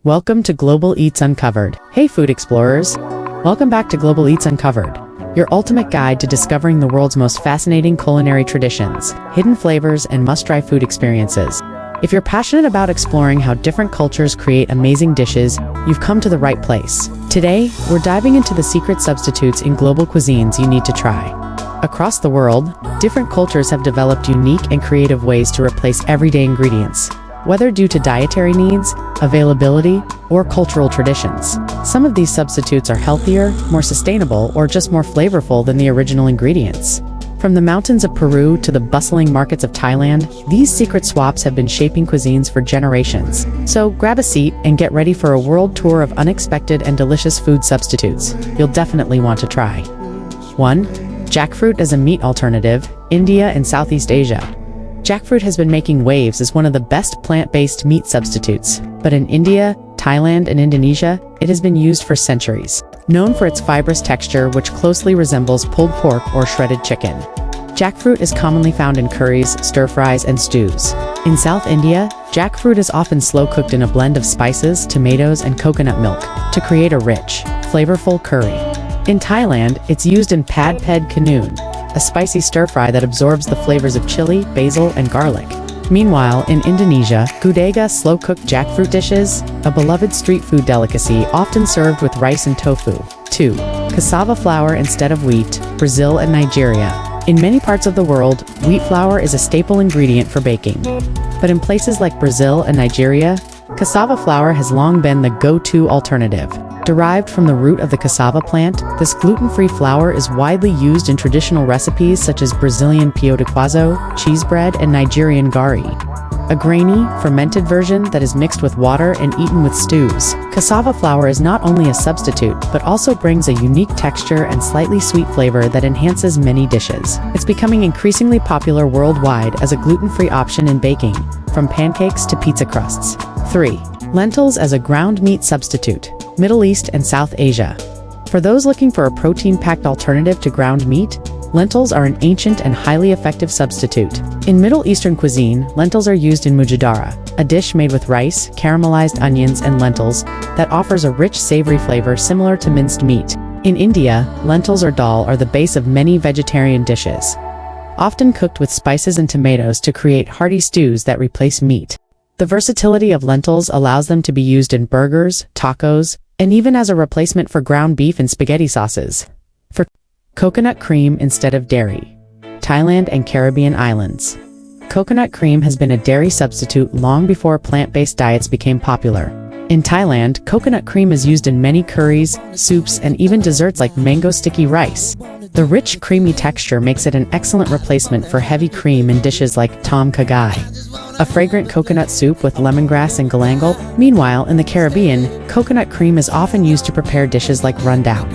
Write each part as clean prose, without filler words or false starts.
Welcome to Global Eats Uncovered. Hey food explorers! Welcome back to Global Eats Uncovered, your ultimate guide to discovering the world's most fascinating culinary traditions, hidden flavors, and must-try food experiences. If you're passionate about exploring how different cultures create amazing dishes, you've come to the right place. Today, we're diving into the secret substitutes in global cuisines you need to try. Across the world, different cultures have developed unique and creative ways to replace everyday ingredients, whether due to dietary needs, availability, or cultural traditions. Some of these substitutes are healthier, more sustainable, or just more flavorful than the original ingredients. From the mountains of Peru to the bustling markets of Thailand, these secret swaps have been shaping cuisines for generations. So grab a seat and get ready for a world tour of unexpected and delicious food substitutes you'll definitely want to try. 1. Jackfruit as a meat alternative, India and Southeast Asia. Jackfruit has been making waves as one of the best plant-based meat substitutes, but in India, Thailand, and Indonesia, it has been used for centuries. Known for its fibrous texture, which closely resembles pulled pork or shredded chicken. Jackfruit is commonly found in curries, stir-fries, and stews. In South India, jackfruit is often slow-cooked in a blend of spices, tomatoes, and coconut milk to create a rich, flavorful curry. In Thailand, it's used in pad ped khanoon, a spicy stir-fry that absorbs the flavors of chili, basil, and garlic. Meanwhile, in Indonesia, gudega slow-cooked jackfruit dishes, a beloved street food delicacy often served with rice and tofu. 2. Cassava flour instead of wheat, Brazil and Nigeria. In many parts of the world, wheat flour is a staple ingredient for baking. But in places like Brazil and Nigeria, cassava flour has long been the go-to alternative. Derived from the root of the cassava plant, this gluten-free flour is widely used in traditional recipes such as Brazilian pão de queijo, cheese bread, and Nigerian gari, a grainy, fermented version that is mixed with water and eaten with stews. Cassava flour is not only a substitute, but also brings a unique texture and slightly sweet flavor that enhances many dishes. It's becoming increasingly popular worldwide as a gluten-free option in baking, from pancakes to pizza crusts. 3. Lentils as a ground meat substitute, Middle East and South Asia. For those looking for a protein-packed alternative to ground meat, lentils are an ancient and highly effective substitute. In Middle Eastern cuisine, lentils are used in mujadara, a dish made with rice, caramelized onions, and lentils that offers a rich, savory flavor similar to minced meat. In India, lentils or dal are the base of many vegetarian dishes, often cooked with spices and tomatoes to create hearty stews that replace meat. The versatility of lentils allows them to be used in burgers, tacos, and even as a replacement for ground beef and spaghetti sauces. For coconut cream instead of dairy, Thailand and Caribbean islands. Coconut cream has been a dairy substitute long before plant-based diets became popular. In Thailand, coconut cream is used in many curries, soups, and even desserts like mango sticky rice. The rich, creamy texture makes it an excellent replacement for heavy cream in dishes like tom kha gai, a fragrant coconut soup with lemongrass and galangal. Meanwhile, in the Caribbean, coconut cream is often used to prepare dishes like rundown,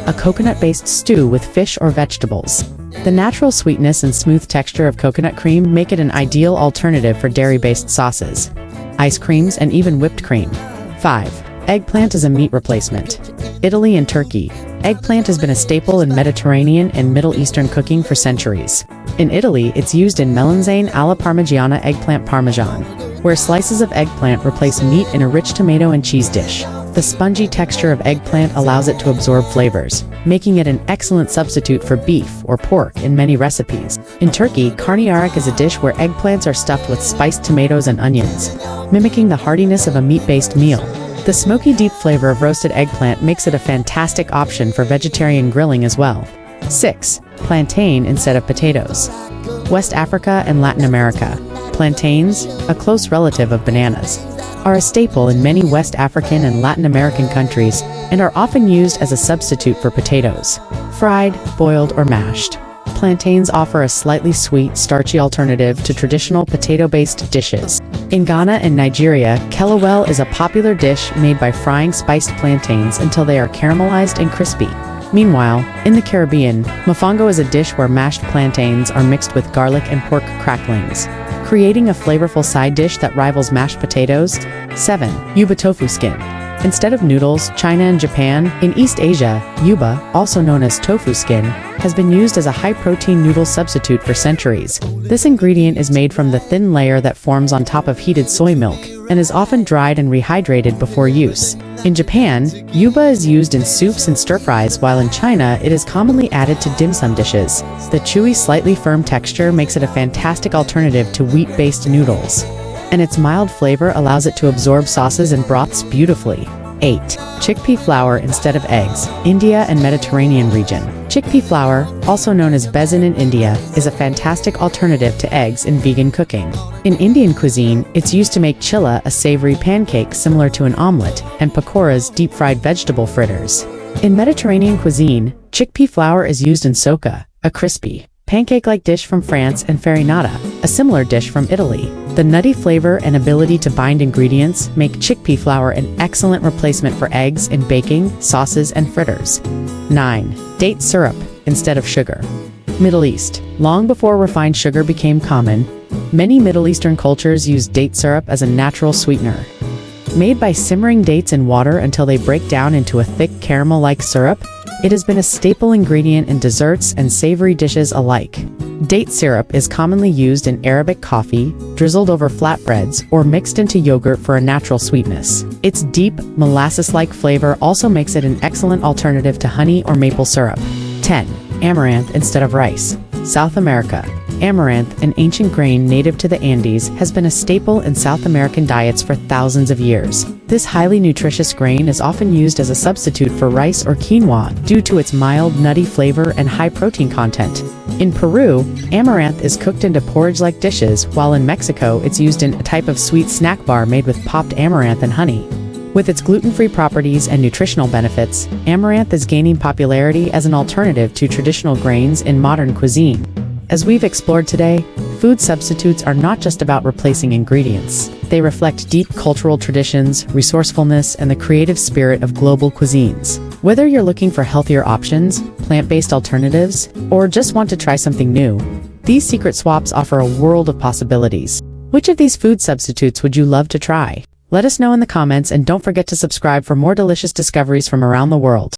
a coconut-based stew with fish or vegetables. The natural sweetness and smooth texture of coconut cream make it an ideal alternative for dairy-based sauces, ice creams, and even whipped cream. 5. Eggplant as a meat replacement, Italy and Turkey. Eggplant has been a staple in Mediterranean and Middle Eastern cooking for centuries. In Italy, it's used in melanzane alla parmigiana eggplant parmesan, where slices of eggplant replace meat in a rich tomato and cheese dish. The spongy texture of eggplant allows it to absorb flavors, making it an excellent substitute for beef or pork in many recipes. In Turkey, karnıyarık is a dish where eggplants are stuffed with spiced tomatoes and onions, mimicking the heartiness of a meat-based meal. The smoky, deep flavor of roasted eggplant makes it a fantastic option for vegetarian grilling as well. 6. Plantain instead of potatoes. West Africa and Latin America. Plantains, a close relative of bananas, are a staple in many West African and Latin American countries and are often used as a substitute for potatoes. Fried, boiled, or mashed, plantains offer a slightly sweet, starchy alternative to traditional potato-based dishes. In Ghana and Nigeria, kelewele is a popular dish made by frying spiced plantains until they are caramelized and crispy. Meanwhile, in the Caribbean, mofongo is a dish where mashed plantains are mixed with garlic and pork cracklings, creating a flavorful side dish that rivals mashed potatoes. 7. Yuba tofu skin. Instead of noodles, China and Japan, in East Asia, yuba, also known as tofu skin, has been used as a high-protein noodle substitute for centuries. This ingredient is made from the thin layer that forms on top of heated soy milk, and is often dried and rehydrated before use. In Japan, yuba is used in soups and stir-fries, while in China, it is commonly added to dim sum dishes. The chewy, slightly firm texture makes it a fantastic alternative to wheat-based noodles, and its mild flavor allows it to absorb sauces and broths beautifully. 8. Chickpea flour instead of eggs, India and Mediterranean region. Chickpea flour, also known as besan in India, is a fantastic alternative to eggs in vegan cooking. In Indian cuisine, it's used to make chilla, a savory pancake similar to an omelette, and pakoras, deep-fried vegetable fritters. In Mediterranean cuisine, chickpea flour is used in soka, a crispy, pancake-like dish from France, and farinata, a similar dish from Italy. The nutty flavor and ability to bind ingredients make chickpea flour an excellent replacement for eggs in baking, sauces, and fritters. 9. Date syrup instead of sugar. Middle East. Long before refined sugar became common, many Middle Eastern cultures used date syrup as a natural sweetener. Made by simmering dates in water until they break down into a thick caramel-like syrup, it has been a staple ingredient in desserts and savory dishes alike. Date syrup is commonly used in Arabic coffee, drizzled over flatbreads, or mixed into yogurt for a natural sweetness. Its deep, molasses-like flavor also makes it an excellent alternative to honey or maple syrup. 10. Amaranth instead of rice. South America. Amaranth, an ancient grain native to the Andes, has been a staple in South American diets for thousands of years. This highly nutritious grain is often used as a substitute for rice or quinoa due to its mild, nutty flavor and high protein content. In Peru, amaranth is cooked into porridge-like dishes, while in Mexico it's used in a type of sweet snack bar made with popped amaranth and honey. With its gluten-free properties and nutritional benefits, amaranth is gaining popularity as an alternative to traditional grains in modern cuisine. As we've explored today, food substitutes are not just about replacing ingredients. They reflect deep cultural traditions, resourcefulness, and the creative spirit of global cuisines. Whether you're looking for healthier options, plant-based alternatives, or just want to try something new, these secret swaps offer a world of possibilities. Which of these food substitutes would you love to try? Let us know in the comments, and don't forget to subscribe for more delicious discoveries from around the world.